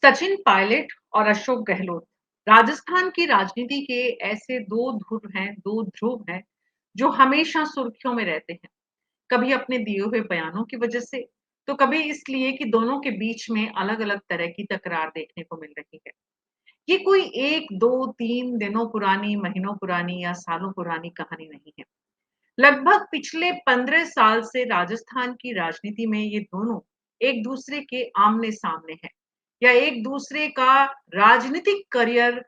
सचिन पायलट और अशोक गहलोत राजस्थान की राजनीति के ऐसे दो ध्रुव हैं जो हमेशा सुर्खियों में रहते हैं। कभी अपने दिए हुए बयानों की वजह से, तो कभी इसलिए कि दोनों के बीच में अलग-अलग तरह की तकरार देखने को मिल रही है। ये कोई 1, 2, 3 दिनों पुरानी, महीनों पुरानी या सालों पुरानी कहानी नहीं है। लगभग पिछले 15 साल से राजस्थान की राजनीति में ये दोनों एक दूसरे के आमने-सामने हैं या एक दूसरे का राजनीतिक करियर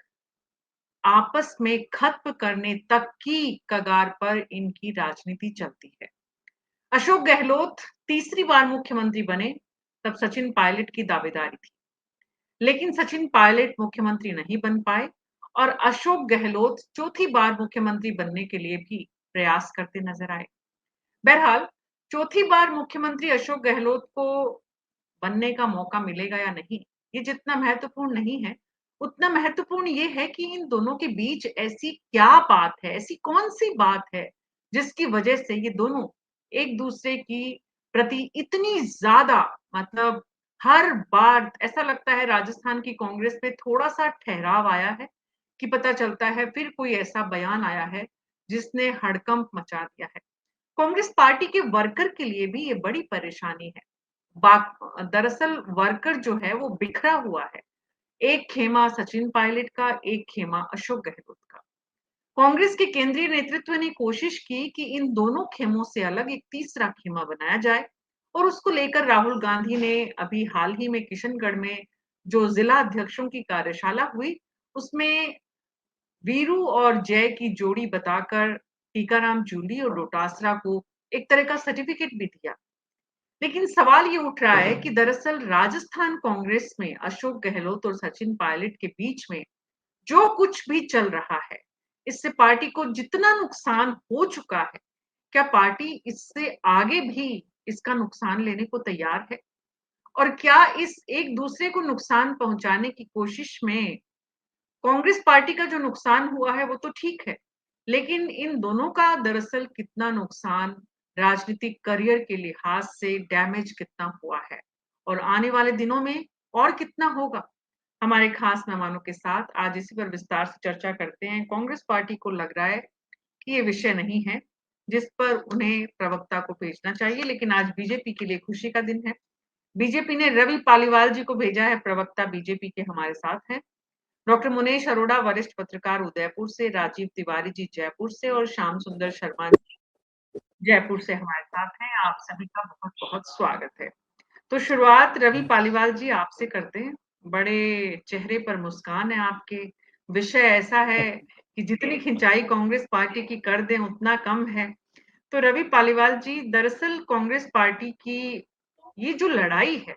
आपस में खत्म करने तक की कगार पर इनकी राजनीति चलती है। अशोक गहलोत तीसरी बार मुख्यमंत्री बने, तब सचिन पायलट की दावेदारी थी। लेकिन सचिन पायलट मुख्यमंत्री नहीं बन पाए और अशोक गहलोत चौथी बार मुख्यमंत्री बनने के लिए भी प्रयास करते नजर आए। बहरहाल, चौथी बार मुख्यमंत्री अशोक गहलोत को बनने का मौका मिलेगा या नहीं, ये जितना महत्वपूर्ण नहीं है, उतना महत्वपूर्ण ये है कि इन दोनों के बीच ऐसी क्या बात है, ऐसी कौन-सी बात है, जिसकी वजह से ये दोनों एक-दूसरे की प्रति इतनी ज़्यादा मतलब हर बार ऐसा लगता है राजस्थान की कांग्रेस में थोड़ा-सा ठहराव आया है, कि पता चलता है फिर कोई ऐसा बयान आया है, जिसने हड़कंप मचा दिया है। कांग्रेस पार्टी के वर्कर के लिए भी ये बड़ी परेशानी है। दरअसल वर्कर जो है वो बिखरा हुआ है। एक खेमा सचिन पायलट का, एक खेमा अशोक गहलोत का। कांग्रेस के केंद्रीय नेतृत्व ने कोशिश की कि इन दोनों खेमों से अलग एक तीसरा खेमा बनाया जाए और उसको लेकर राहुल गांधी ने अभी हाल ही में किशनगढ़ में जो जिला अध्यक्षों की कार्यशाला हुई, उसमें वीरू और जय की जोड़ी बताकर टीकाराम जूली और डोटासरा को एक तरह का सर्टिफिकेट भी दिया। लेकिन सवाल ये उठ रहा है कि दरअसल राजस्थान कांग्रेस में अशोक गहलोत और सचिन पायलट के बीच में जो कुछ भी चल रहा है, इससे पार्टी को जितना नुकसान हो चुका है, क्या पार्टी इससे आगे भी इसका नुकसान लेने को तैयार है? और क्या इस एक दूसरे को नुकसान पहुंचाने की कोशिश में कांग्रेस पार्टी का जो नुकसान हुआ है वो तो ठीक है, लेकिन इन दोनों का दरअसल कितना नुकसान राजनीतिक करियर के लिहाज से डैमेज कितना हुआ है और आने वाले दिनों में और कितना होगा? हमारे खास मेहमानों के साथ आज इसी पर विस्तार से चर्चा करते हैं। कांग्रेस पार्टी को लग रहा है कि ये विषय नहीं है जिस पर उन्हें प्रवक्ता को भेजना चाहिए, लेकिन आज बीजेपी के लिए खुशी का दिन है। बीजेपी ने रवि पालीवाल जी को भेजा है, प्रवक्ता बीजेपी के हमारे साथ हैं। डॉक्टर मुनेश अरोड़ा वरिष्ठ पत्रकार उदयपुर से, राजीव तिवारी जी जयपुर से और श्याम सुंदर शर्मा जी जयपुर से हमारे साथ हैं। आप सभी का बहुत-बहुत स्वागत है। तो शुरुआत रवि पालीवाल जी आपसे करते हैं। बड़े चेहरे पर मुस्कान है आपके। विषय ऐसा है कि जितनी खिंचाई कांग्रेस पार्टी की कर दें उतना कम है। तो रवि पालीवाल जी, दरअसल कांग्रेस पार्टी की ये जो लड़ाई है,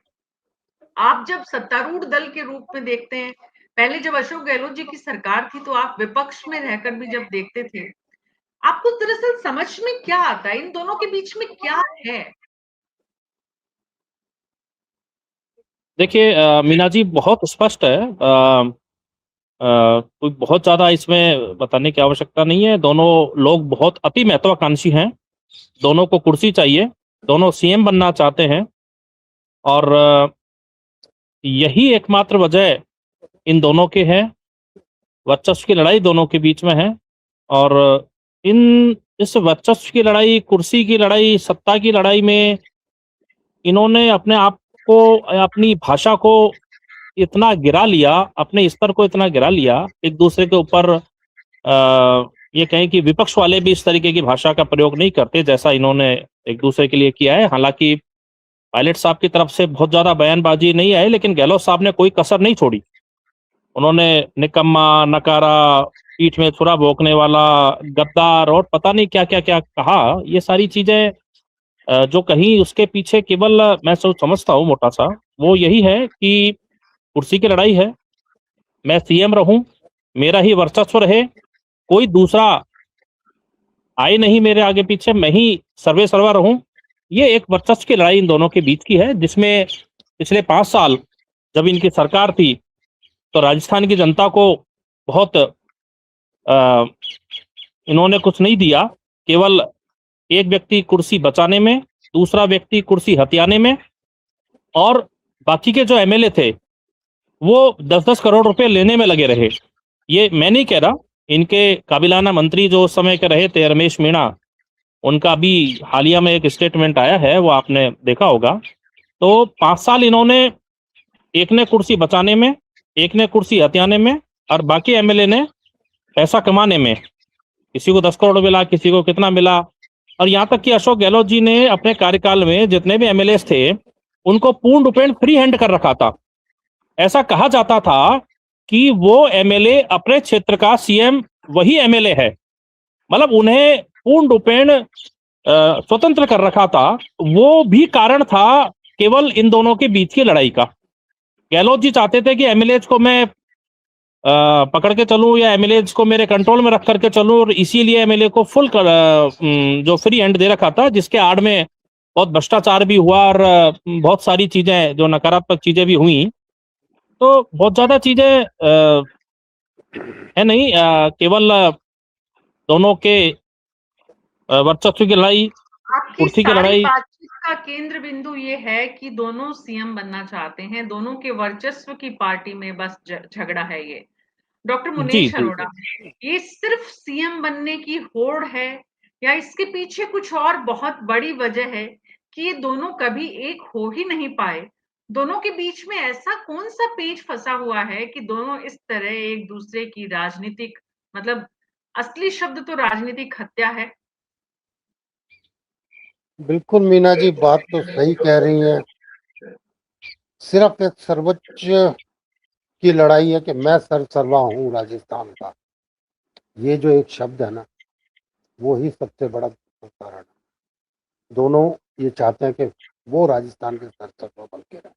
आप जब सत्तारूढ़ दल के रूप में देखते हैं, पहले जब अशोक गहलोत जी की सरकार थी तो आप विपक्ष में रहकर भी जब देखते थे, आपको दरअसल समझ में क्या आता है? इन दोनों के बीच में क्या है? देखिए मीना जी बहुत स्पष्ट है। कोई बहुत ज्यादा इसमें बताने की आवश्यकता नहीं है। दोनों लोग बहुत अति महत्वाकांक्षी हैं। दोनों को कुर्सी चाहिए। दोनों सीएम बनना चाहते हैं और यही एकमात्र वजह इन दोनों के है। वर्चस्व की लड़ाई दोनों के बीच में है और इस वर्चस्व की लड़ाई, कुर्सी की लड़ाई, सत्ता की लड़ाई में इन्होंने अपने आप को, अपनी भाषा को इतना गिरा लिया, अपने स्तर को इतना गिरा लिया एक दूसरे के ऊपर। ये कहें कि विपक्ष वाले भी इस तरीके की भाषा का प्रयोग नहीं करते जैसा इन्होंने एक दूसरे के लिए किया है। हालांकि पायलट साहब की तरफ से बहुत ज्यादा बयानबाजी नहीं आई, लेकिन गहलोत साहब ने कोई कसर नहीं छोड़ी। उन्होंने निकम्मा, नकारा, पीठ में छुरा भोंकने वाला, गद्दार और पता नहीं क्या क्या क्या कहा। ये सारी चीजें जो कहीं उसके पीछे केवल मैं समझता हूँ मोटा सा, वो यही है कि कुर्सी की लड़ाई है। मैं सीएम रहूं, मेरा ही वर्चस्व रहे, कोई दूसरा आए नहीं मेरे आगे पीछे, मैं ही सर्वे सर्वा रहूं। ये एक वर्चस्व की लड़ाई इन दोनों के बीच की है, जिसमें पिछले 5 साल जब इनकी सरकार थी तो राजस्थान की जनता को बहुत इन्होंने कुछ नहीं दिया। केवल एक व्यक्ति कुर्सी बचाने में, दूसरा व्यक्ति कुर्सी हथियाने में, और बाकी के जो एमएलए थे वो 10-10 करोड़ रुपए लेने में लगे रहे। ये मैं नहीं कह रहा, इनके काबिलाना मंत्री जो उस समय के रहे थे रमेश मीणा, उनका भी हालिया में एक स्टेटमेंट आया है, वो आपने देखा होगा। तो 5 साल इन्होंने, एक ने कुर्सी बचाने में, एक ने कुर्सी हथियाने में, और बाकी एमएलए ने पैसा कमाने में। किसी को 10 करोड़ मिला, किसी को कितना मिला। और यहाँ तक कि अशोक गहलोत जी ने अपने कार्यकाल में जितने भी एमएलए थे, उनको पूर्ण रूपेण फ्री हैंड कर रखा था। ऐसा कहा जाता था कि वो एमएलए अपने क्षेत्र का सीएम वही एमएलए है, मतलब उन्हें पूर्ण रूपेण स्वतंत्र कर रखा था। वो भी कारण था केवल इन दोनों के बीच की लड़ाई का। गहलोत जी चाहते थे कि एमएलएज को मैं पकड़ के चलूं, या एमएलएज को मेरे कंट्रोल में रख करके चलूं, और इसीलिए एमएलए को फुल जो फ्री हैंड दे रखा था, जिसके आड़ में बहुत भ्रष्टाचार भी हुआ, और बहुत सारी चीजें जो नकारात्मक चीजें भी हुई। तो बहुत ज्यादा चीजें है नहीं, केवल दोनों के वर्चस्व की लड़ाई, आपकी कुर्सी की सारी लड़ाई। बातचीत का केंद्र बिंदु ये है कि दोनों सीएम बनना चाहते हैं, दोनों के वर्चस्व की पार्टी में बस झगड़ा है ये। डॉक्टर जी मुनीश जी। अरोड़ा, ये सिर्फ सीएम बनने की होड़ है या इसके पीछे कुछ और बहुत बड़ी वजह है कि ये दोनों कभी एक हो ही नहीं पाए? दोनों के बीच में ऐसा कौन सा पेच फंसा हुआ है कि दोनों इस तरह एक दूसरे की राजनीतिक, मतलब असली शब्द तो राजनीतिक हत्या है। बिल्कुल मीना जी, बात तो सही कह रही हैं। सिर्फ एक सर्वोच्च की लड़ाई है कि मैं सर्वसर्वा हूँ राजस्थान का। ये जो एक शब्द है ना, वो ही सबसे बड़ा कारण है। दोनों ये चाहते हैं कि वो राजस्थान के सर्वसर्वा बन के रहे,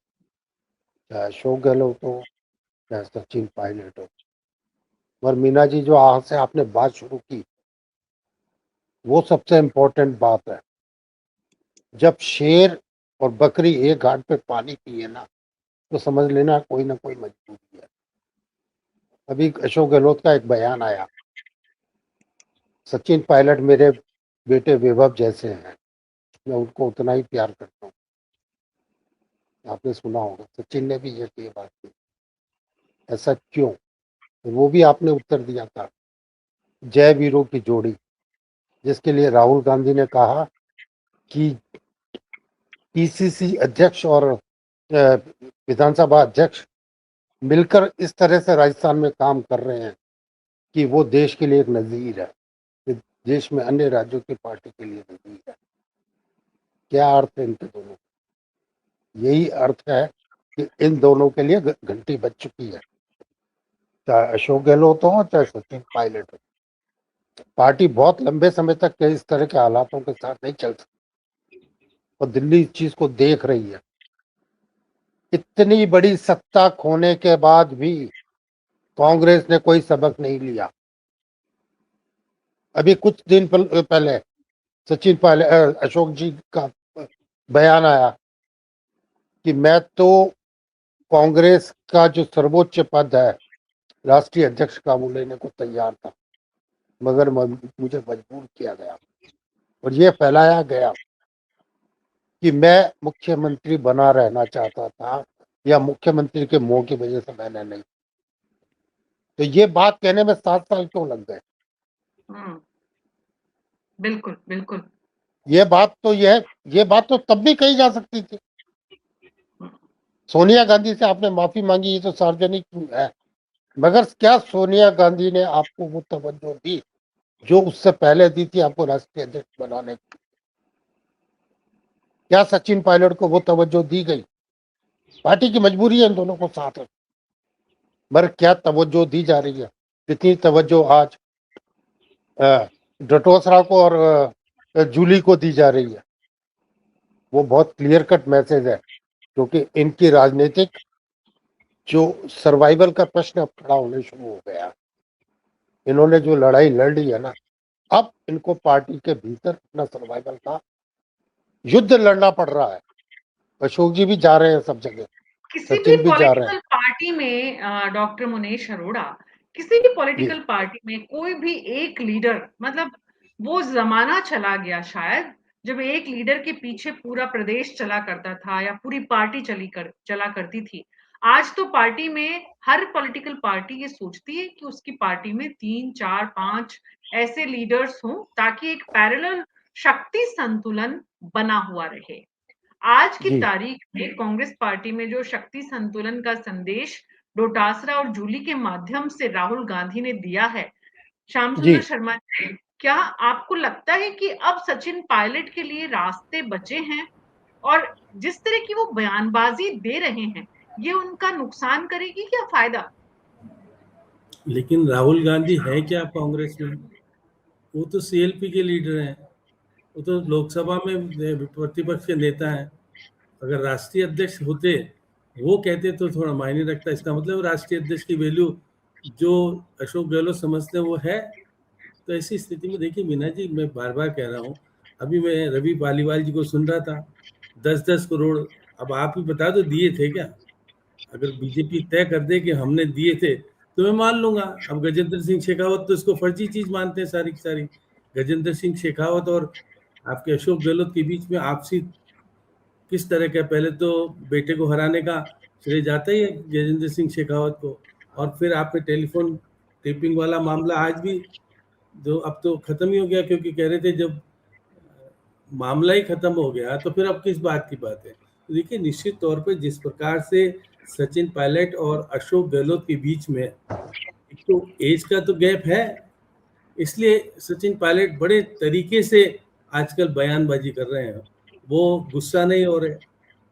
चाहे अशोक गहलोत हो, चाहे सचिन पायलट हो। और मीना जी, जो आज से आपने बात शुरू की, वो सबसे इम्पोर्टेंट बात है। जब शेर और बकरी एक घाट पे पानी पिए ना, तो समझ लेना कोई ना कोई मजबूरी है। अभी अशोक गहलोत का एक बयान आया, सचिन पायलट मेरे बेटे वैभव जैसे हैं, मैं उनको उतना ही प्यार करता हूँ। आपने सुना होगा, सचिन ने भी ये बात की। ऐसा क्यों? तो वो भी आपने उत्तर दिया था, जय वीरों की जोड़ी, जिसके लिए राहुल गांधी ने कहा कि पीसीसी अध्यक्ष और विधानसभा अध्यक्ष मिलकर इस तरह से राजस्थान में काम कर रहे हैं कि वो देश के लिए एक नजीर है, देश में अन्य राज्यों की पार्टी के लिए नजीर है। क्या अर्थ है इनके दोनों? यही अर्थ है कि इन दोनों के लिए घंटी बज चुकी है, चाहे अशोक गहलोत हो चाहे सचिन पायलट हो। पार्टी बहुत लंबे समय तक इस तरह के हालातों के साथ नहीं चल सकती, और दिल्ली इस चीज को देख रही है। इतनी बड़ी सत्ता खोने के बाद भी कांग्रेस ने कोई सबक नहीं लिया। अभी कुछ दिन पहले सचिन पायलट, अशोक जी का बयान आया कि मैं तो कांग्रेस का जो सर्वोच्च पद है, राष्ट्रीय अध्यक्ष का, वो लेने को तैयार था, मगर मुझे मजबूर किया गया। और ये फैलाया गया कि मैं मुख्यमंत्री बना रहना चाहता था, या मुख्यमंत्री के मुंह की वजह से मैंने नहीं। तो ये बात कहने में 7 साल क्यों लग गए? बिल्कुल बिल्कुल। ये बात तो तब भी कही जा सकती थी। सोनिया गांधी से आपने माफी मांगी, ये तो सार्वजनिक है, मगर क्या सोनिया गांधी ने आपको वो तवज्जो दी जो उससे पहले दी थी आपको राष्ट्रीय अध्यक्ष बनाने की? क्या सचिन पायलट को वो तवज्जो दी गई? पार्टी की मजबूरी है इन दोनों को साथ रखना, मगर क्या तवज्जो दी जा रही है? कितनी तवज्जो आज डटोसरा को और जूली को दी जा रही है? वो बहुत क्लियर कट मैसेज है, क्योंकि इनकी राजनीतिक जो सर्वाइवल का प्रश्न अब खड़ा होने शुरू हो गया। इन्होंने जो लड़ाई लड़ ली है ना, अब इनको पार्टी के भीतर अपना सर्वाइवल का युद्ध लड़ना पड़ रहा है। अशोक जी भी जा रहे हैं सब जगह, किसी भी सचिन भी जा रहे हैं। पॉलिटिकल पार्टी में डॉक्टर मुनीश अरोड़ा, किसी भी जी, पॉलिटिकल पार्टी में कोई भी एक लीडर, मतलब वो जमाना चला गया शायद जब एक लीडर के पीछे पूरा प्रदेश चला करता था या पूरी पार्टी चला करती थी। आज तो पार्टी में हर पॉलिटिकल पार्टी ये सोचती है कि उसकी पार्टी में 3, 4, 5 ऐसे लीडर्स हों ताकि एक पैरेलल शक्ति संतुलन बना हुआ रहे। आज की जी तारीख में कांग्रेस पार्टी में जो शक्ति संतुलन का संदेश डोटासरा और जूली के माध्यम से राहुल गांधी ने दिया है, श्याम जी सुंदर शर्मा जी, क्या आपको लगता है कि अब सचिन पायलट के लिए रास्ते बचे हैं? और जिस तरह की वो बयानबाजी दे रहे हैं, ये उनका नुकसान करेगी या फायदा? लेकिन राहुल गांधी है क्या कांग्रेस में? वो तो सीएलपी के लीडर हैं, वो तो लोकसभा में प्रतिपक्ष के नेता हैं। अगर राष्ट्रीय अध्यक्ष होते, वो कहते तो थोड़ा मायने रखता। इसका मतलब राष्ट्रीय अध्यक्ष की वैल्यू जो अशोक गहलोत समझते हैं वो है। तो ऐसी स्थिति में देखिए मीना जी, मैं बार बार कह रहा हूँ, अभी मैं रवि पालीवाल जी को सुन रहा था, 10-10 करोड़। अब आप ही बता दो दिए थे क्या? अगर बीजेपी तय कर दे कि हमने दिए थे तो मैं मान लूंगा। अब गजेंद्र सिंह शेखावत तो इसको फर्जी चीज मानते हैं सारी की सारी। गजेंद्र सिंह शेखावत और आपके अशोक गहलोत के बीच में आपसी किस तरह का, पहले तो बेटे को हराने का श्रेय जाता ही है गजेंद्र सिंह शेखावत को, और फिर आपने टेलीफोन टेपिंग वाला मामला आज भी, जो अब तो खत्म ही हो गया, क्योंकि कह रहे थे जब मामला ही खत्म हो गया तो फिर अब किस बात की बात है। तो देखिए निश्चित तौर पे जिस प्रकार से सचिन पायलट और अशोक गहलोत के बीच में एक तो एज का तो गैप है, इसलिए सचिन पायलट बड़े तरीके से आजकल बयानबाजी कर रहे हैं। वो गुस्सा नहीं हो रहे,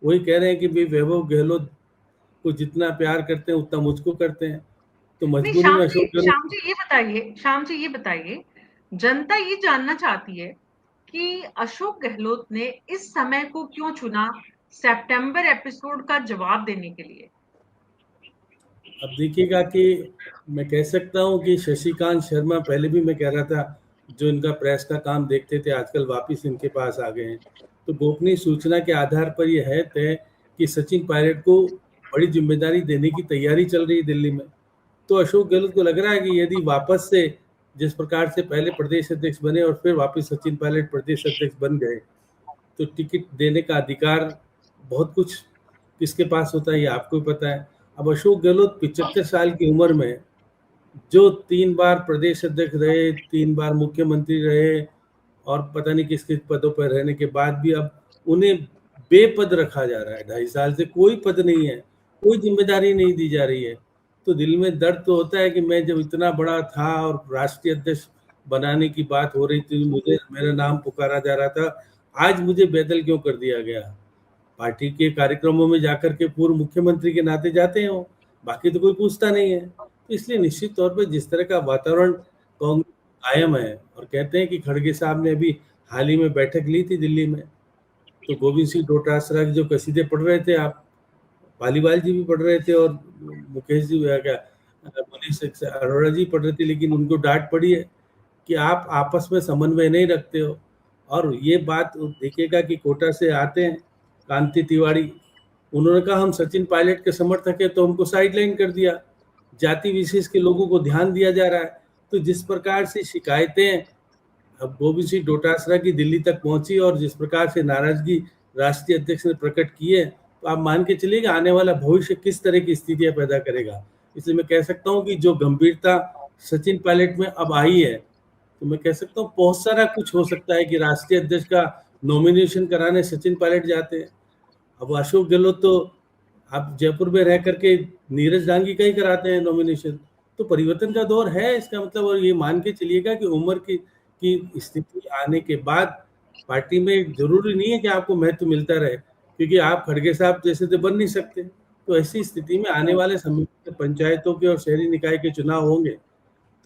वही कह रहे हैं कि भाई वैभव गहलोत को जितना प्यार करते हैं उतना मुझको करते हैं, तो नहीं, मजबूरी में अशोक गहलोत। श्याम जी ये बताइए, जनता ये जानना चाहती है कि अशोक गहलोत ने इस समय को क्यों चुना सितंबर एपिसोड का जवाब देने के लिए? अब देखिएगा कि मैं कह सकता हूँ कि शशिकांत शर्मा, पहले भी मैं कह रहा था, जो इनका प्रेस का काम देखते थे आजकल वापस इनके पास आ गए हैं। तो गोपनीय सूचना के आधार पर यह है तय कि सचिन पायलट को बड़ी जिम्मेदारी देने की तैयारी चल रही है दिल्ली में। तो अशोक गहलोत को लग रहा है कि यदि वापस से जिस प्रकार से पहले प्रदेश अध्यक्ष बने और फिर वापस सचिन पायलट प्रदेश अध्यक्ष बन गए, तो टिकट देने का अधिकार बहुत कुछ किसके पास होता है ये आपको भी पता है। अब अशोक गहलोत 75 साल की उम्र में जो 3 बार प्रदेश अध्यक्ष रहे, 3 बार मुख्यमंत्री रहे, और पता नहीं किस किस पदों पर रहने के बाद भी अब उन्हें बेपद रखा जा रहा है। 2.5 साल से कोई पद नहीं है, कोई जिम्मेदारी नहीं दी जा रही है। तो दिल में दर्द तो होता है कि मैं जब इतना बड़ा था और राष्ट्रीय अध्यक्ष बनाने की बात हो रही थी, मुझे मेरा नाम पुकारा जा रहा था, आज मुझे बेदल क्यों कर दिया गया। पार्टी के कार्यक्रमों में जाकर के पूर्व मुख्यमंत्री के नाते जाते हैं वो, बाकी तो कोई पूछता नहीं है। तो इसलिए निश्चित तौर पर जिस तरह का वातावरण कांग्रेस कायम है, और कहते हैं कि खड़गे साहब ने अभी हाल ही में बैठक ली थी दिल्ली में, तो गोविंद सिंह डोटासरा की जो कसीदे पढ़ रहे थे आप, पालीवाल जी भी पढ़ रहे थे, और मुकेश जी क्या मनीष अरोड़ा जी पढ़ रहे थे, लेकिन उनको डांट पड़ी है कि आप आपस में समन्वय नहीं रखते हो। और ये बात देखिएगा कि कोटा से आते हैं कांति तिवारी, उन्होंने कहा हम सचिन पायलट के समर्थक है, तो उनको साइडलाइन कर दिया। जाति विशेष के लोगों को ध्यान दिया जा रहा है। तो जिस प्रकार से शिकायतें अब गोविंद सिंह डोटासरा की दिल्ली तक पहुंची और जिस प्रकार से नाराजगी राष्ट्रीय अध्यक्ष ने प्रकट की है, तो आप मान के चलिए कि आने वाला भविष्य किस तरह की स्थितियां पैदा करेगा। इसलिए मैं कह सकता हूं कि जो गंभीरता सचिन पायलट में अब आई है, तो मैं कह सकता हूँ बहुत सारा कुछ हो सकता है कि राष्ट्रीय अध्यक्ष का नॉमिनेशन कराने सचिन पायलट जाते हैं। अब अशोक गहलोत तो आप जयपुर में रह करके नीरज डांगी का ही कराते हैं नॉमिनेशन। तो परिवर्तन का दौर है इसका मतलब, और ये मान के चलिएगा कि उम्र की स्थिति आने के बाद पार्टी में जरूरी नहीं है कि आपको महत्व मिलता रहे, क्योंकि आप खड़गे साहब जैसे तो बन नहीं सकते। तो ऐसी स्थिति में आने वाले समय में पंचायतों के और शहरी निकाय के चुनाव होंगे,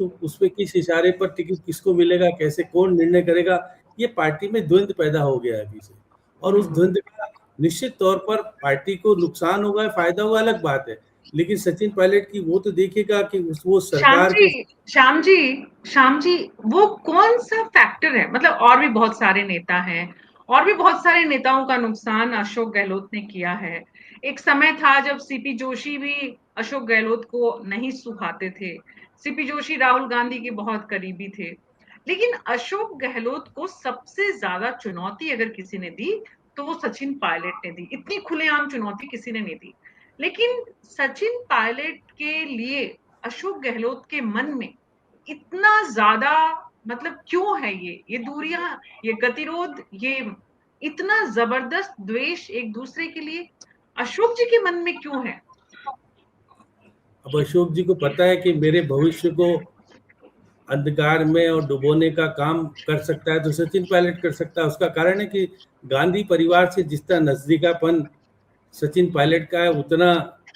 तो उसमें किस इशारे पर टिकट किसको मिलेगा, कैसे कौन निर्णय करेगा, ये पार्टी में द्वंद्व पैदा हो गया है अभी से। और उस द्वंद्व का निश्चित तौर पर पार्टी को नुकसान होगा, फायदा होगा, अलग बात है। लेकिन सचिन पायलट की वो तो देखिएगा कि वो श्याम सरकार के जी, श्याम जी, श्याम जी, वो कौन सा फैक्टर है? मतलब और भी बहुत सारे नेता हैं, और भी बहुत सारे नेताओं का नुकसान अशोक गहलोत ने किया है। एक समय था जब सीपी जोशी भी अशोक गहलोत को नहीं सुहाते थे। सीपी जोशी राहुल गांधी के बहुत करीबी थे। लेकिन अशोक गहलोत को सबसे ज्यादा चुनौती अगर किसी ने दी, तो वो सचिन पायलट ने दी। इतनी खुलेआम चुनौती किसी ने नहीं दी। लेकिन सचिन पायलट के लिए अशोक गहलोत के मन में इतना ज्यादा मतलब क्यों है ये दूरियां, ये गतिरोध, ये इतना जबरदस्त द्वेष एक दूसरे के लिए अशोक जी के मन में क्यों है? अब अशोक जी को पता है कि मेरे भविष्य को अंधकार में और डुबोने का काम कर सकता है तो सचिन पायलट कर सकता है। उसका कारण है कि गांधी परिवार से जिस तरह नजदीकापन सचिन पायलट का है उतना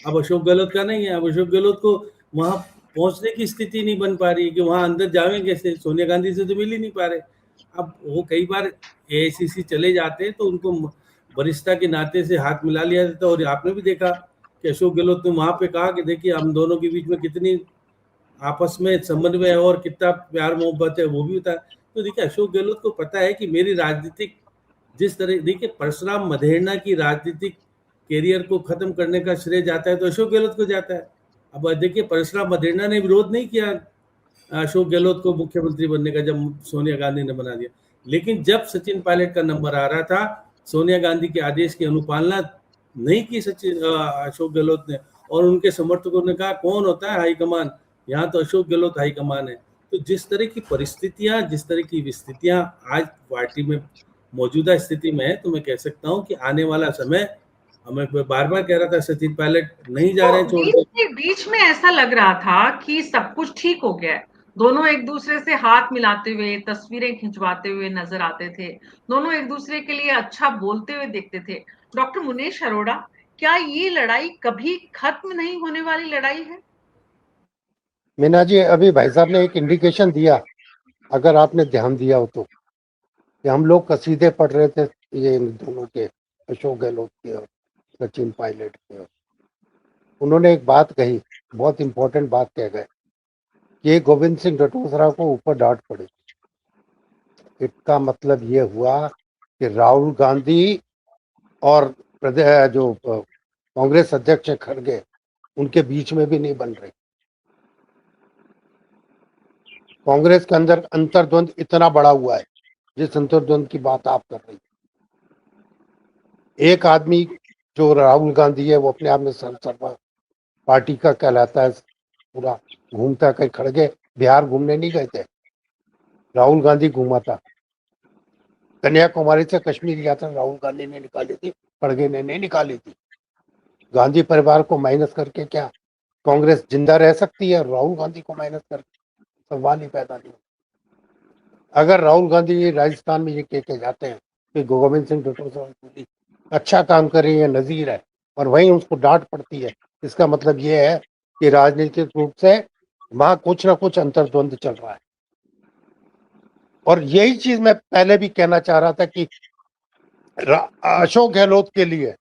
अब अशोक गहलोत का नहीं है। अब अशोक गहलोत को वहां पहुंचने की स्थिति नहीं बन पा रही है कि वहां अंदर जावें कैसे, सोनिया गांधी से तो मिल ही नहीं पा रहे। अब वो कई बार एआईसीसी चले जाते हैं तो उनको वरिष्ठता के नाते से हाथ मिला लिया जाता है। और आपने भी देखा कि अशोक गहलोत ने वहां पे कहा कि देखिए हम दोनों के बीच में कितनी आपस में समन्वय है और कितना प्यार मोहब्बत है वो भी होता है। तो देखिए अशोक गहलोत को पता है कि मेरी राजनीतिक जिस तरह देखिए परशुराम मधेरना की राजनीतिक कैरियर को खत्म करने का श्रेय जाता है तो अशोक गहलोत को जाता है। अब देखिए परशुराम मधेरना ने विरोध नहीं किया अशोक गहलोत को मुख्यमंत्री बनने का जब सोनिया गांधी ने बना दिया, लेकिन जब सचिन पायलट का नंबर आ रहा था सोनिया गांधी के आदेश की अनुपालना नहीं की सचिन अशोक गहलोत ने। और उनके समर्थकों ने कहा कौन होता है हाईकमान, यहाँ तो अशोक गहलोत हाईकमान है। तो जिस तरह की परिस्थितियां जिस तरह की विस्थितियां आज पार्टी में मौजूदा स्थिति में है तो मैं कह सकता हूं कि आने वाला समय, मैं बार बार कह रहा था सचिन पायलट नहीं जा रहे हैं छोड़ के। बीच में ऐसा लग रहा था कि सब कुछ ठीक हो गया है, दोनों एक दूसरे से हाथ मिलाते हुए तस्वीरें खिंचवाते हुए नजर आते थे, दोनों एक दूसरे के लिए अच्छा बोलते हुए दिखते थे। डॉक्टर मुनेश अरोड़ा, क्या ये लड़ाई कभी खत्म नहीं होने वाली लड़ाई है? मीना जी, अभी भाई साहब ने एक इंडिकेशन दिया, अगर आपने ध्यान दिया हो तो, कि हम लोग कसीदे पढ़ रहे थे ये इन दोनों के, अशोक गहलोत के और सचिन पायलट के। उन्होंने एक बात कही, बहुत इंपॉर्टेंट बात कह गए कि गोविंद सिंह डटोसरा को ऊपर डांट पड़ी। इसका मतलब ये हुआ कि राहुल गांधी और जो कांग्रेस अध्यक्ष खड़गे उनके बीच में भी नहीं बन रही। कांग्रेस के अंदर अंतर्द्वंद इतना बड़ा हुआ है, जिस अंतर्द्वंद की बात आप कर रही। एक आदमी जो राहुल गांधी है वो अपने आप में सर्वा पार्टी का कहलाता है, पूरा घूमता। कहीं खड़गे बिहार घूमने नहीं गए थे, राहुल गांधी घूमा था। कन्याकुमारी से कश्मीर यात्रा राहुल गांधी ने निकाली थी, खड़गे ने नहीं निकाली थी। गांधी परिवार को माइनस करके क्या कांग्रेस जिंदा रह सकती है? राहुल गांधी को माइनस करके सवाल ही पैदा नहीं। अगर राहुल गांधी राजस्थान में ये कह के जाते हैं कि गोविंद सिंह डटोसरा अच्छा काम कर रही है, नजीर है, और वहीं उसको डांट पड़ती है, इसका मतलब ये है कि राजनीतिक रूप से वहां कुछ ना कुछ अंतर्द्वंद चल रहा है। और यही चीज मैं पहले भी कहना चाह रहा था कि अशोक गहलोत के लिए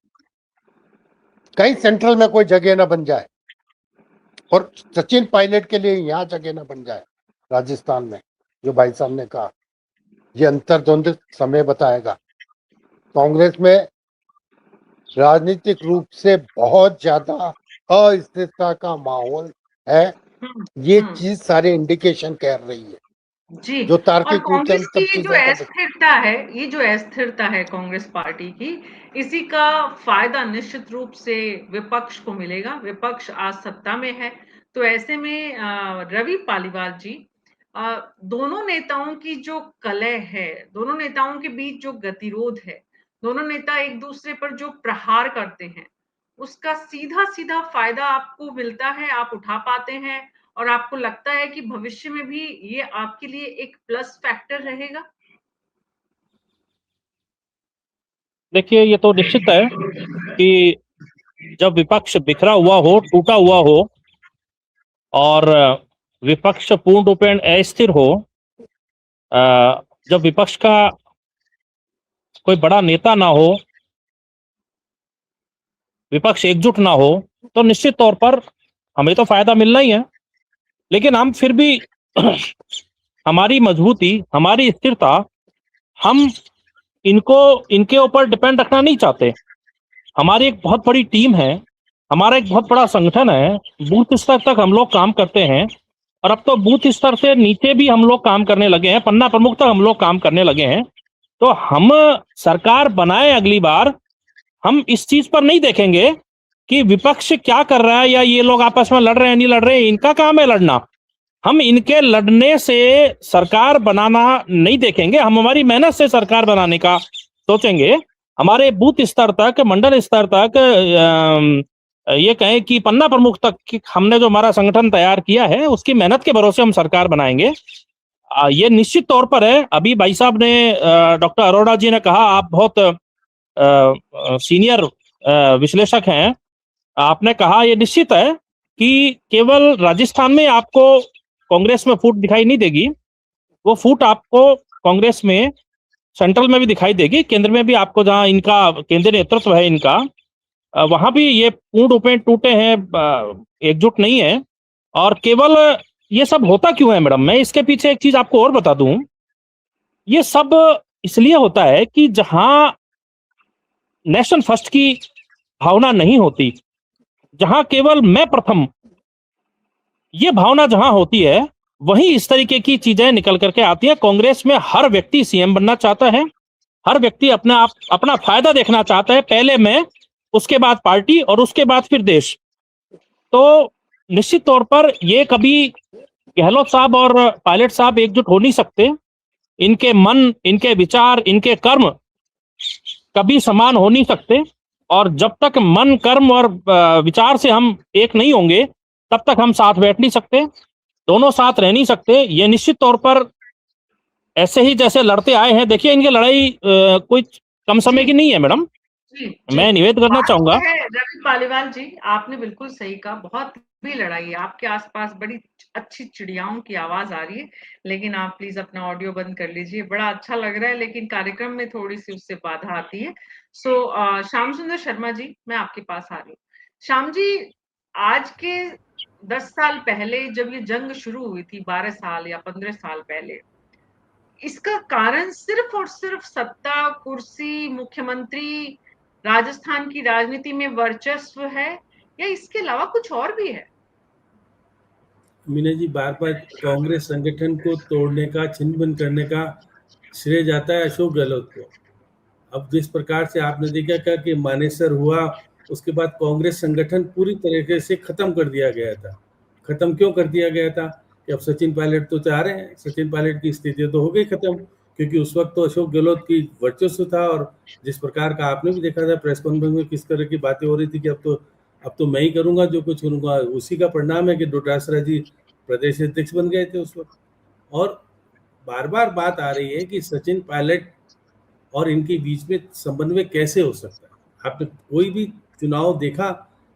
कहीं सेंट्रल में कोई जगह ना बन जाए और सचिन पायलट के लिए यहाँ जगह ना बन जाए राजस्थान में। जो भाई साहब ने कहा, ये अंतर्द्वंद समय बताएगा। कांग्रेस में राजनीतिक रूप से बहुत ज्यादा अस्थिरता का माहौल है, ये चीज सारे इंडिकेशन कह रही है जी। जो तार्किक और रूप से कांग्रेस की ये जो अस्थिरता है, ये जो अस्थिरता है कांग्रेस पार्टी की, इसी का फायदा निश्चित रूप से विपक्ष को मिलेगा। विपक्ष आज सत्ता में है, तो ऐसे में रवि पालीवाल जी, दोनों नेताओं की जो कलह है, दोनों नेताओं के बीच जो गतिरोध है, दोनों नेता एक दूसरे पर जो प्रहार करते हैं, उसका सीधा सीधा फायदा आपको मिलता है, आप उठा पाते हैं, और आपको लगता है कि भविष्य में भी ये आपके लिए एक प्लस फैक्टर रहेगा? देखिए, ये तो निश्चित है कि जब विपक्ष बिखरा हुआ हो, टूटा हुआ हो और विपक्ष पूर्ण रूपेण अस्थिर हो, जब विपक्ष का कोई बड़ा नेता ना हो, विपक्ष एकजुट ना हो, तो निश्चित तौर पर हमें तो फायदा मिलना ही है। लेकिन हम फिर भी हमारी मजबूती, हमारी स्थिरता, हम इनके ऊपर डिपेंड रखना नहीं चाहते। हमारी एक बहुत बड़ी टीम है, हमारा एक बहुत बड़ा संगठन है, बूथ स्तर तक हम लोग काम करते हैं, और अब तो बूथ स्तर से नीचे भी हम लोग काम करने लगे हैं, पन्ना प्रमुख तक हम लोग काम करने लगे हैं। तो हम सरकार बनाए अगली बार, हम इस चीज पर नहीं देखेंगे कि विपक्ष क्या कर रहा है या ये लोग आपस में लड़ रहे हैं नहीं लड़ रहे हैं, इनका काम है लड़ना। हम इनके लड़ने से सरकार बनाना नहीं देखेंगे, हम हमारी मेहनत से सरकार बनाने का सोचेंगे। हमारे बूथ स्तर तक, मंडल स्तर तक, ये कहें कि पन्ना प्रमुख तक हमने जो हमारा संगठन तैयार किया है उसकी मेहनत के भरोसे हम सरकार बनाएंगे। ये निश्चित तौर पर है। अभी भाई साहब ने, डॉक्टर अरोड़ा जी ने कहा, आप बहुत सीनियर विश्लेषक हैं, आपने कहा ये निश्चित है कि केवल राजस्थान में आपको कांग्रेस में फूट दिखाई नहीं देगी, वो फूट आपको कांग्रेस में सेंट्रल में भी दिखाई देगी, केंद्र में भी आपको, जहां इनका केंद्रीय नेतृत्व है इनका, वहां भी ये पूर्ण रूप में टूटे हैं, एकजुट नहीं है। और केवल ये सब होता क्यों है मैडम, मैं इसके पीछे एक चीज आपको और बता दूं। ये सब इसलिए होता है कि जहां नेशन फर्स्ट की भावना नहीं होती, जहां केवल मैं प्रथम, ये भावना जहां होती है, वहीं इस तरीके की चीजें निकल करके आती है। कांग्रेस में हर व्यक्ति सीएम बनना चाहता है, हर व्यक्ति अपना फायदा देखना चाहता है, पहले मैं, उसके बाद पार्टी और उसके बाद फिर देश। तो निश्चित तौर पर ये कभी गहलोत साहब और पायलट साहब एकजुट हो नहीं सकते। इनके मन, इनके विचार, इनके कर्म कभी समान हो नहीं सकते। और जब तक मन, कर्म और विचार से हम एक नहीं होंगे, तब तक हम साथ बैठ नहीं सकते, दोनों साथ रह नहीं सकते। ये निश्चित तौर पर ऐसे ही जैसे लड़ते आए हैं, देखिए इनकी लड़ाई कोई कम समय की नहीं है मैडम। मैं निवेदन करना चाहूंगा। रवि पालीवाल जी, आपने बिल्कुल सही कहा, बहुत भी लड़ाई है। आपके आसपास बड़ी अच्छी चिड़ियाओं की आवाज आ रही है, लेकिन आप प्लीज अपना ऑडियो बंद कर लीजिए। बड़ा अच्छा लग रहा है, लेकिन कार्यक्रम में थोड़ी सी उससे बाधा आती है। श्याम सुंदर शर्मा जी, मैं आपके पास आ रही हूँ। श्याम जी, आज के 10 साल पहले जब ये जंग शुरू हुई थी, 12 साल या 15 साल पहले, इसका कारण सिर्फ और सिर्फ सत्ता, कुर्सी, मुख्यमंत्री, राजस्थान की राजनीति में वर्चस्व है, या इसके अलावा कुछ और भी है? मीना जी, बार बार कांग्रेस संगठन को तोड़ने का, छिन्न-भिन्न करने का श्रेय जाता है अशोक गहलोत को। अब जिस प्रकार से आपने देखा क्या कि मानेसर हुआ, उसके बाद कांग्रेस संगठन पूरी तरीके से खत्म कर दिया गया था। खत्म क्यों कर दिया गया था कि अब सचिन पायलट तो चाह रहे हैं, सचिन पायलट की स्थिति तो हो गई खत्म, क्योंकि उस वक्त तो अशोक गहलोत की वर्चस्व था। और जिस प्रकार का आपने भी देखा था प्रेस कॉन्फ्रेंस में, किस तरह की बातें हो रही थी कि अब तो मैं ही करूंगा जो कुछ करूंगा। उसी का परिणाम है कि डोटासरा जी प्रदेश अध्यक्ष बन गए थे उस वक्त। और बार बार बात आ रही है कि सचिन पायलट और इनके बीच में समन्वय कैसे हो सकता है। आपने कोई भी चुनाव देखा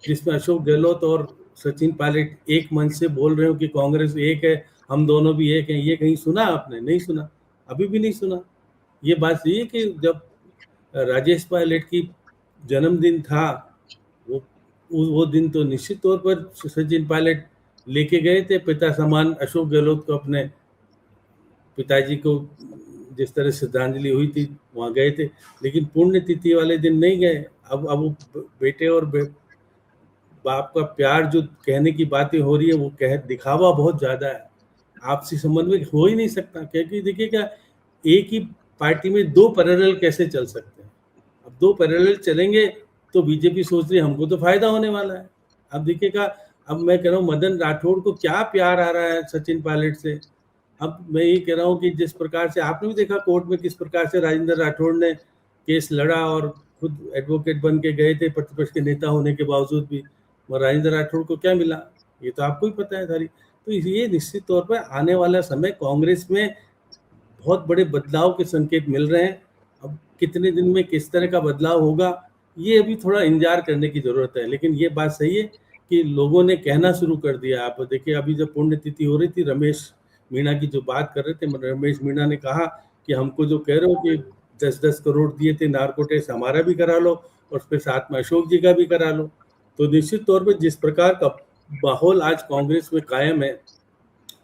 जिसमें अशोक गहलोत और सचिन पायलट एक मंच से बोल रहे हो कि कांग्रेस एक है, हम दोनों भी एक हैं? ये कहीं सुना आपने? नहीं सुना, अभी भी नहीं सुना। ये बात सही है कि जब राजेश पायलट की जन्मदिन था, वो दिन तो निश्चित तौर पर सचिन पायलट लेके गए थे पिता समान अशोक गहलोत को, अपने पिताजी को जिस तरह श्रद्धांजलि हुई थी वहाँ गए थे, लेकिन पुण्यतिथि वाले दिन नहीं गए। अब वो बेटे और बाप का प्यार जो कहने की बातें हो रही है, वो दिखावा बहुत ज्यादा है, आपसी समन्वय हो ही नहीं सकता। क्योंकि देखिए क्या, एक ही पार्टी में दो पैरेलल कैसे चल सकते हैं? अब दो पैरेलल चलेंगे तो बीजेपी सोच रही है हमको तो फायदा होने वाला है। अब देखिएगा, अब मैं कह रहा हूँ मदन राठौड़ को क्या प्यार आ रहा है सचिन पायलट से। अब मैं ये कह रहा हूँ कि जिस प्रकार से आपने भी देखा कोर्ट में किस प्रकार से राजेंद्र राठौड़ ने केस लड़ा और खुद एडवोकेट बन के गए थे प्रतिपक्ष के नेता होने के बावजूद भी, और राजेंद्र राठौड़ को क्या मिला ये तो आपको ही पता है सारी। तो ये निश्चित तौर पर आने वाला समय कांग्रेस में बहुत बड़े बदलाव के संकेत मिल रहे हैं। अब कितने दिन में किस तरह का बदलाव होगा ये अभी थोड़ा इंतजार करने की जरूरत है। लेकिन ये बात सही है कि लोगों ने कहना शुरू कर दिया। आप देखिए, अभी जब पुण्यतिथि हो रही थी, रमेश मीणा की जो बात कर रहे थे, रमेश मीणा ने कहा कि हमको जो कह रहे हो कि 10-10 करोड़ दिए थे, नार्को टेस्ट हमारा भी करा लो और फिर साथ में अशोक जी का भी करा लो। तो निश्चित तौर पर जिस प्रकार का माहौल आज कांग्रेस में कायम है,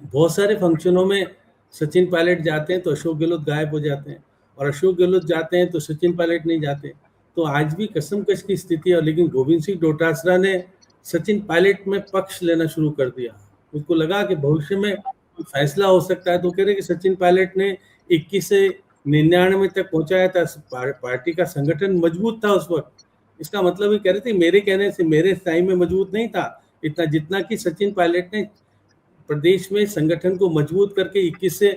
बहुत सारे फंक्शनों में सचिन पायलट जाते हैं तो अशोक गहलोत गायब हो जाते हैं, और अशोक गहलोत जाते हैं तो सचिन पायलट नहीं जाते। तो आज भी कसमकश की स्थिति है। लेकिन गोविंद सिंह डोटासरा ने सचिन पायलट में पक्ष लेना शुरू कर दिया। उसको लगा कि भविष्य में फैसला हो सकता है, तो कह रहे कि सचिन पायलट ने 21 से 99 तक पहुंचाया था, पार्टी का संगठन मजबूत था उस वक्त। इसका मतलब ये कह रहे थे मेरे कहने से मेरे टाइम में मजबूत नहीं था इतना, जितना कि सचिन पायलट ने प्रदेश में संगठन को मजबूत करके 21 से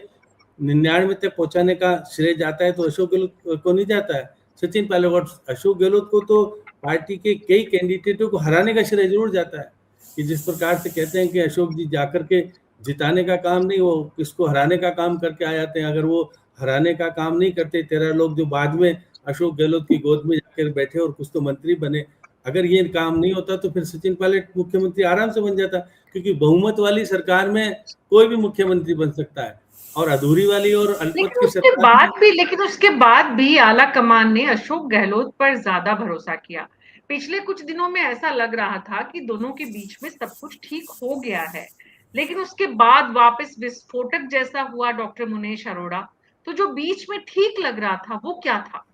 99 तक पहुंचाने का श्रेय जाता है तो अशोक गहलोत को नहीं जाता है। सचिन पायलट और अशोक गहलोत को तो पार्टी के कई कैंडिडेटों को हराने का श्रेय जरूर जाता है, कि जिस प्रकार से कहते हैं कि अशोक जी जाकर के जिताने का काम नहीं, वो किसको हराने का काम करके आ जाते हैं। अगर वो हराने का काम नहीं करते, 13 लोग जो बाद में अशोक गहलोत की गोद में जाकर बैठे और कुछ तो मंत्री बने, अगर ये काम नहीं होता तो फिर सचिन पायलट मुख्यमंत्री आराम से बन जाता, क्योंकि बहुमत वाली सरकार में कोई भी मुख्यमंत्री बन सकता है और अधूरी वाली और अल्पमत की सरकार लेकिन उसके बाद भी आला कमान ने अशोक गहलोत पर ज्यादा भरोसा किया। पिछले कुछ दिनों में ऐसा लग रहा था कि दोनों के बीच में सब कुछ ठीक हो गया है, लेकिन उसके बाद वापस विस्फोटक जैसा हुआ डॉक्टर मुनेश अरोड़ा। तो जो बीच में ठीक लग रहा था वो क्या था?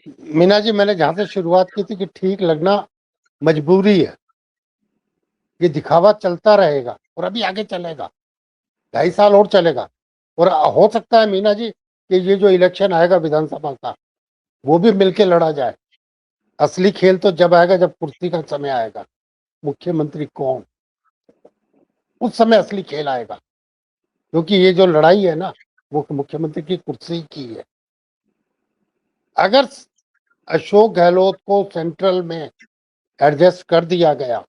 मीना जी, मैंने जहां से शुरुआत की थी कि ठीक लगना मजबूरी है, ये दिखावा चलता रहेगा और अभी आगे चलेगा, 2.5 साल और चलेगा। और हो सकता है मीना जी कि ये जो इलेक्शन आएगा विधानसभा का, वो भी मिलके लड़ा जाए। असली खेल तो जब आएगा जब कुर्सी का समय आएगा, मुख्यमंत्री कौन, उस समय असली खेल आएगा। क्योंकि ये जो लड़ाई है ना, वो मुख्यमंत्री की कुर्सी की है। अगर अशोक गहलोत को सेंट्रल में एडजस्ट कर दिया गया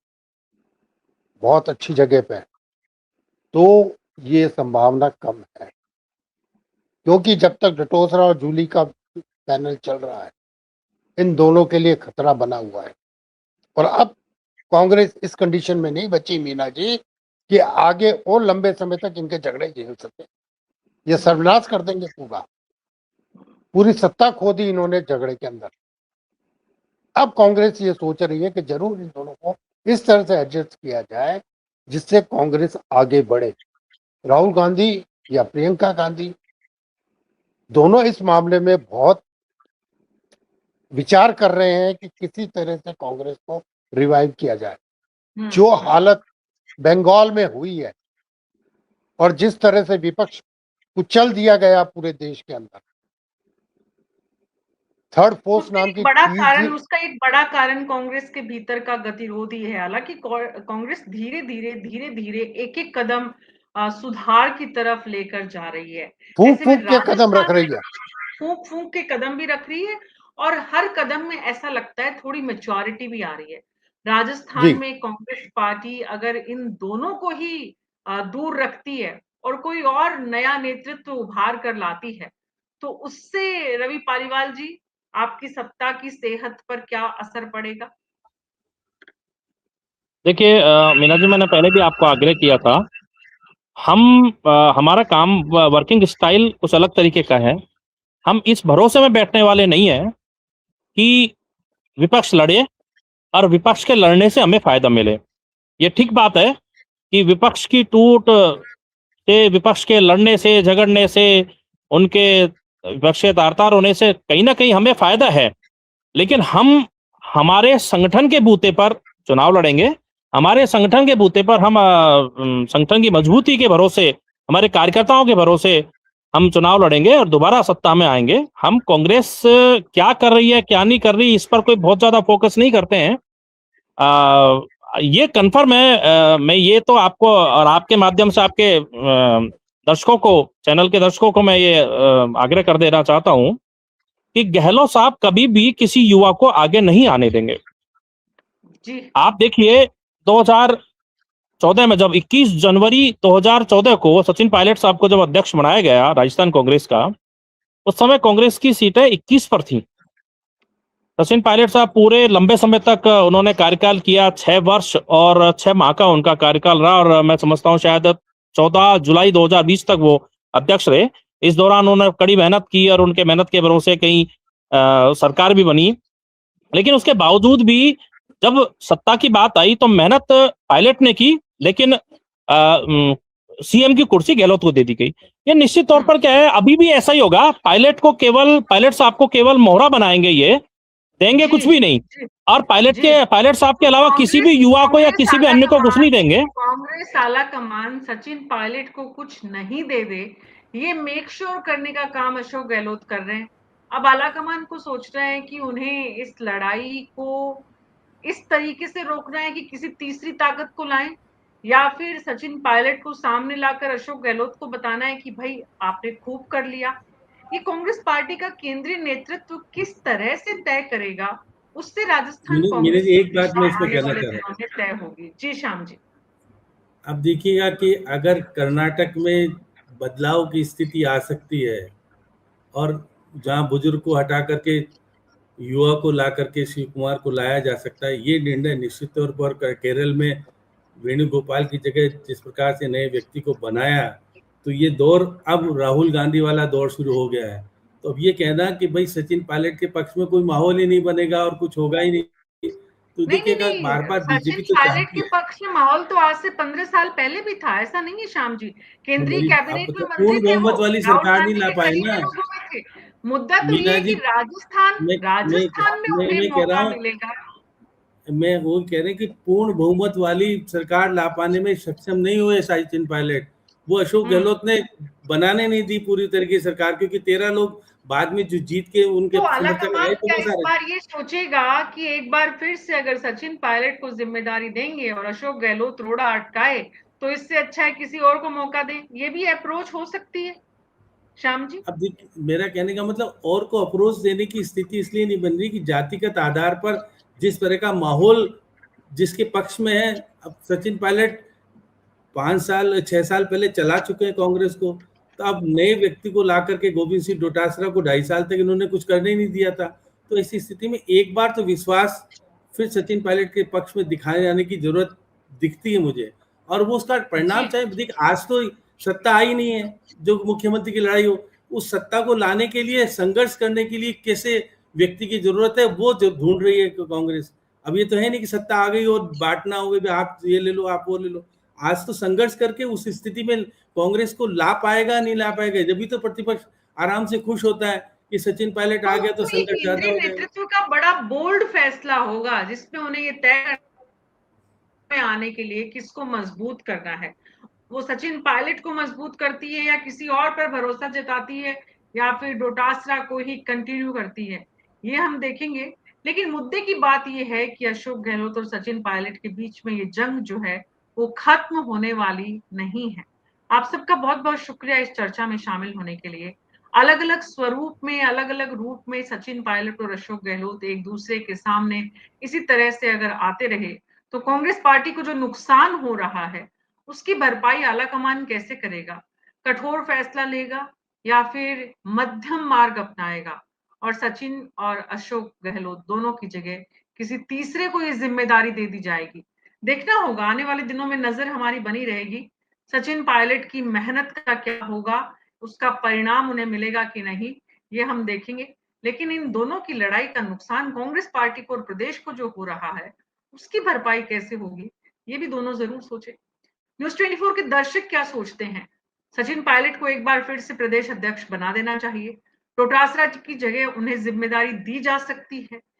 बहुत अच्छी जगह पे, तो ये संभावना कम है, क्योंकि जब तक डटोसरा और जूली का पैनल चल रहा है, इन दोनों के लिए खतरा बना हुआ है। और अब कांग्रेस इस कंडीशन में नहीं बची मीना जी कि आगे और लंबे समय तक इनके झगड़े झेल सके। ये सर्वनाश कर देंगे, पूरी सत्ता खो दी इन्होंने झगड़े के अंदर। अब कांग्रेस ये सोच रही है कि जरूर इन दोनों को इस तरह से एडजस्ट किया जाए जिससे कांग्रेस आगे बढ़े। राहुल गांधी या प्रियंका गांधी दोनों इस मामले में बहुत विचार कर रहे हैं कि किसी तरह से कांग्रेस को रिवाइव किया जाए। जो हालत बंगाल में हुई है और जिस तरह से विपक्ष कुचल दिया गया पूरे देश के अंदर, थर्ड फोर्स नाम की उसका एक बड़ा कारण कांग्रेस के भीतर का गतिरोध ही है। हालांकि कांग्रेस धीरे धीरे एक एक कदम सुधार की तरफ लेकर जा रही है। फूंक के कदम रख रही है, फूंक के कदम भी रख रही है, और हर कदम में ऐसा लगता है थोड़ी मैच्योरिटी भी आ रही है। राजस्थान में कांग्रेस पार्टी अगर इन दोनों को ही दूर रखती है और कोई और नया नेतृत्व उभार कर लाती है, तो उससे रवि पालीवाल जी आपकी सत्ता की सेहत पर क्या असर पड़ेगा? देखिए मीना जी, मैंने पहले भी आपको आग्रह किया था, हमारा काम वर्किंग स्टाइल कुछ अलग तरीके का है। हम इस भरोसे में बैठने वाले नहीं है कि विपक्ष लड़े और विपक्ष के लड़ने से हमें फायदा मिले। ये ठीक बात है कि विपक्ष की टूट से, विपक्ष के लड़ने से, झगड़ने से, उनके विपक्ष के तार-तार होने से कहीं ना कहीं हमें फायदा है, लेकिन हम हमारे संगठन के बूते पर चुनाव लड़ेंगे। हमारे संगठन के बूते पर हम संगठन की मजबूती के भरोसे, हमारे कार्यकर्ताओं के भरोसे हम चुनाव लड़ेंगे और दोबारा सत्ता में आएंगे। हम कांग्रेस क्या कर रही है, क्या नहीं कर रही, इस पर कोई बहुत ज्यादा फोकस नहीं करते हैं। ये कन्फर्म है। मैं ये तो आपको और आपके माध्यम से आपके दर्शकों को, चैनल के दर्शकों को मैं ये आग्रह कर देना चाहता हूं कि गहलोत साहब कभी भी किसी युवा को आगे नहीं आने देंगे जी। आप देखिए 2014 में जब 21 जनवरी 2014 को सचिन पायलट साहब को जब अध्यक्ष बनाया गया राजस्थान कांग्रेस का, उस समय कांग्रेस की सीटें 21 पर थी। सचिन पायलट साहब पूरे लंबे समय तक उन्होंने कार्यकाल किया, 6 वर्ष और 6 माह का उनका कार्यकाल रहा, और मैं समझता हूं शायद 14 जुलाई 2020 तक वो अध्यक्ष रहे। इस दौरान उन्होंने कड़ी मेहनत की और उनके मेहनत के भरोसे कहीं सरकार भी बनी, लेकिन उसके बावजूद भी जब सत्ता की बात आई तो मेहनत पायलट ने की, लेकिन सीएम की कुर्सी गहलोत को दे दी गई। ये निश्चित तौर पर क्या है, अभी भी ऐसा ही होगा। पायलट साहब को केवल मोहरा बनाएंगे, ये देंगे कुछ भी नहीं, और पायलट साहब के अलावा किसी भी युवा को या किसी भी अन्य को कुछ नहीं देंगे। कांग्रेस आला कमान सचिन पायलट को कुछ नहीं दे दे, ये मेक श्योर करने का काम अशोक गहलोत कर रहे हैं। अब आलाकमान को सोच रहे हैं कि उन्हें इस लड़ाई को इस तरीके से रोकना है कि किसी तीसरी ताकत को लाएं, या फिर सचिन पायलट को सामने लाकर अशोक गहलोत को बताना है कि भाई आपने खूब कर लिया। ये कांग्रेस पार्टी का केंद्रीय नेतृत्व किस तरह से तय करेगा, उससे राजस्थान नीरज कांग्रेस जी, की एक बात दिशा मैं इसमें आने कहना वाले चाह रहा हूँ। दिनों में तय होगी। जी श्याम जी। अब देखिएगा कि अगर कर्नाटक में बदलाव की स्थिति आ सकती है और जहां बुजुर्ग को हटा करके युवा को ला करके शिव कुमार को लाया जा सकता है, ये निर्णय निश्चित तौर पर केरल में वेणुगोपाल की जगह जिस प्रकार से नए व्यक्ति को बनाया, तो ये दौर अब राहुल गांधी वाला दौर शुरू हो गया है। तो अब ये कहना कि भाई सचिन पायलट के पक्ष में कोई माहौल ही नहीं बनेगा और कुछ होगा ही नहीं, तो नहीं नहीं देखिएगा नहीं, बार बार सचिन बीजेपी तो पायलट चाहती के है। पक्ष में माहौल तो आज से 15 साल पहले भी था, ऐसा नहीं है श्याम जी। तो केंद्रीय मेरी आप कैबिनेट में मतलब मंत्री पूर्ण थे वो, बहुमत वाली राहुल सरकार नहीं गांधी ला के पाए करीबी ना लोग हुए थे। मुद्दा तो ये मीना है कि जी। राजस्थान मैं मैं राजस्थान में मैं, उन्हें मैं कह रहा मौका हूँ, मिलेगा। मैं वो कह रहे हैं कि पूर्ण बहुमत वाली सरकार ला पाने में सक्षम नहीं हुए सचिन पायलट। वो अशोक हम्म। गहलोत ने बनाने नहीं दी पूरी तरीके से सरकार, क्योंकि 13 लोग बाद में जो जीत के उनके तो समर्थक आलाकमान आए तो क्या वो इस सारे। बार ये सोचेगा कि एक बार फिर से अगर सचिन पायलट को जिम्मेदारी देंगे और अशोक गहलोत रोड़ा अटकाए, तो इससे अच्छा है किसी और को मौका दें? ये भी अप्रोच हो सकती है श्याम जी। अब देखिए, मेरा कहने का मतलब और को अप्रोच देने की स्थिति इसलिए नहीं बन रही कि जातिगत आधार पर जिस तरह का माहौल जिसके पक्ष में है। अब सचिन पायलट 5 साल 6 साल पहले चला चुके हैं कांग्रेस को, तो अब नए व्यक्ति को ला करके गोविंद सिंह डोटासरा को 2.5 साल तक इन्होंने कुछ करने ही नहीं दिया था। तो ऐसी स्थिति में एक बार तो विश्वास फिर सचिन पायलट के पक्ष में दिखाए जाने की जरूरत दिखती है मुझे। और वो उसका परिणाम जी चाहे देख, आज तो सत्ता आई नहीं है जो मुख्यमंत्री की लड़ाई हो, उस सत्ता को लाने के लिए संघर्ष करने के लिए कैसे व्यक्ति की जरूरत है वो जो ढूंढ रही है कांग्रेस। अब ये तो है नहीं कि सत्ता आ गई और बांटना हो गया, आप ये ले लो आप वो ले लो। आज तो संघर्ष करके उस स्थिति में कांग्रेस को ला पाएगा नहीं ला पाएगा, जब भी तो प्रतिपक्ष आराम से खुश होता है कि सचिन पायलट आ गया तो तो ये संघर्ष ज्यादा केंद्रीय हो जाएगा। नेतृत्व का बड़ा बोल्ड फैसला होगा, जिसमें उन्हें ये तय में आने के लिए किसको मजबूत करना है। वो सचिन पायलट को मजबूत करती है या किसी और पर भरोसा जताती है, या फिर डोटासरा को ही कंटिन्यू करती है, ये हम देखेंगे। लेकिन मुद्दे की बात ये है कि अशोक गहलोत और सचिन पायलट के बीच में ये जंग जो है वो खत्म होने वाली नहीं है। आप सबका बहुत बहुत शुक्रिया इस चर्चा में शामिल होने के लिए। अलग अलग स्वरूप में, अलग अलग रूप में सचिन पायलट और अशोक गहलोत एक दूसरे के सामने इसी तरह से अगर आते रहे, तो कांग्रेस पार्टी को जो नुकसान हो रहा है उसकी भरपाई आलाकमान कैसे करेगा? कठोर फैसला लेगा या फिर मध्यम मार्ग अपनाएगा और सचिन और अशोक गहलोत दोनों की जगह किसी तीसरे को ये जिम्मेदारी दे दी जाएगी? देखना होगा, आने वाले दिनों में नजर हमारी बनी रहेगी। सचिन पायलट की मेहनत का क्या होगा, उसका परिणाम उन्हें मिलेगा कि नहीं, ये हम देखेंगे। लेकिन इन दोनों की लड़ाई का नुकसान कांग्रेस पार्टी को और प्रदेश को जो हो रहा है, उसकी भरपाई कैसे होगी, ये भी दोनों जरूर सोचे। न्यूज 24 के दर्शक क्या सोचते हैं? सचिन पायलट को एक बार फिर से प्रदेश अध्यक्ष बना देना चाहिए, डोटासरा की जगह उन्हें जिम्मेदारी दी जा सकती है,